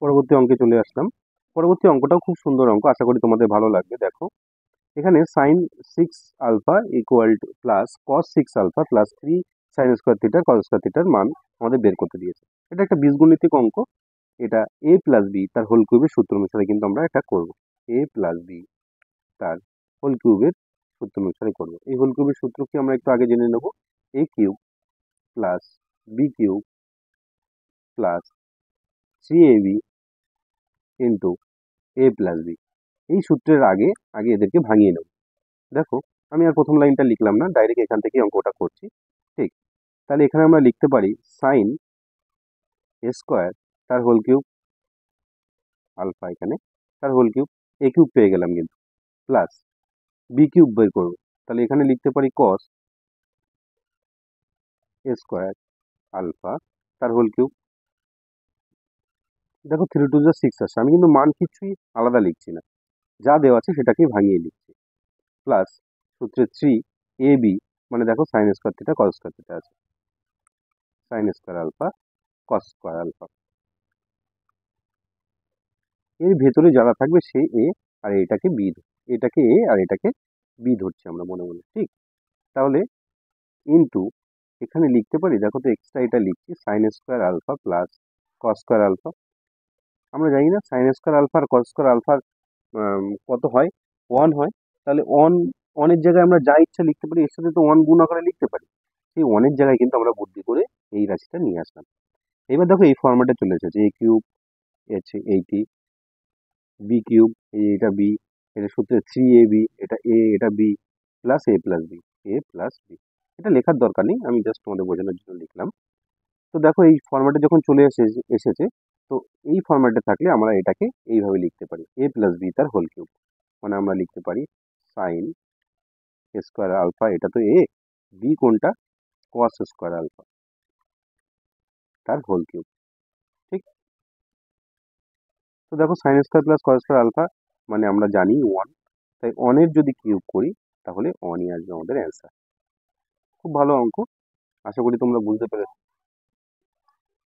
পরবর্তী অঙ্কে চলে আসলাম। পরবর্তী অঙ্কটাও খুব সুন্দর অঙ্ক, আশা করি তোমাদের ভালো লাগবে। দেখো এখানে sine six alpha equal to plus cos six alpha plus three sine square থিটার কস স্কোয়ার থিটার মান আমাদের বের করতে দিয়েছে। এটা একটা বীজগণিতিক অঙ্ক। এটা এ প্লাস বি তার হোল কিউবের সূত্র অনুসারে কিন্তু আমরা এটা করব। এ প্লাস বি তার হোল কিউবের সূত্র অনুসারে করব। এই হোল কিউবের সূত্র কি আমরা একটু আগে জেনে নেব। A cube plus b cube plus three a b into a plus b. এই সূত্রের আগে আগে এদেরকে ভাঙিয়ে নেব। দেখো আমি আর প্রথম লাইনটা লিখলাম না, ডাইরেক্ট এখান থেকে অঙ্কটা করছি। ঠিক, তাহলে এখানে আমরা লিখতে পারি সাইন এ স্কোয়ার তার হোল কিউব আলফা, এখানে তার হোল কিউব, এ কিউব পেয়ে গেলাম কিন্তু, প্লাস বি কিউব বের করবো। তাহলে এখানে লিখতে পারি কস এ স্কোয়ার আলফা তার হোল কিউব। দেখো থ্রি টু যা সিক্স আসছে, আমি কিন্তু মান কিছুই আলাদা লিখছি না, যা দেওয়া আছে সেটাকেই ভাঙিয়ে লিখছি। প্লাস সূত্রে থ্রি এ বি, মানে দেখো sine square theta cos square theta আছে, sine square alpha cos square alpha. এর ভেতরে যারা থাকবে সে এ, আর এটাকে বি, এটাকে এ আর এটাকে বি ধরছি আমরা মনে মনে। ঠিক, তাহলে ইন্টু এখানে লিখতে পারি, দেখো তো এক্সট্রা এটা লিখছি sine square alpha plus cos square alpha. আমরা জানি না সাইন স্কোয়ার আলফা আর কস স্কোয়ার আলফার কত হয়, ওয়ান হয়। তাহলে ওয়ানের জায়গায় আমরা যা ইচ্ছা লিখতে পারি, এর সাথে তো ওয়ান গুণ আকারে লিখতে পারি। সেই ওয়ানের জায়গায় কিন্তু আমরা বুদ্ধি করে এই রাশিটা নিয়ে আসলাম। এবার দেখো এই ফর্ম্যাটে চলে এসেছে, এ কিউব আছে এইটি, বি কিউব এটা বি, এটা সূত্রে থ্রি এ বি, এটা এ এটা বি, প্লাস এ প্লাস বি, এ প্লাস বি। এটা লেখার দরকার নেই, আমি জাস্ট তোমাদের বোঝানোর জন্য লিখলাম। তো দেখো এই ফর্ম্যাটে যখন চলে এসেছে, তো এই ফর্ম্যাটে থাকলে আমরা এটাকে এইভাবে লিখতে পারি, এ প্লাস বি তার হোল কিউব, মানে আমরা লিখতে পারি সাইন স্কোয়ার আলফা, এটা তো এ, বি কোনটা কস স্কোয়ার আলফা তার হোল কিউব। ঠিক, তো দেখো sine square plus cos square alpha মানে আমরা জানি ওয়ান, তাই অনের যদি কিউব করি তাহলে অনই আসবে আমাদের অ্যান্সার। খুব ভালো অঙ্ক, আশা করি তোমরা বুঝতে পেরেছো।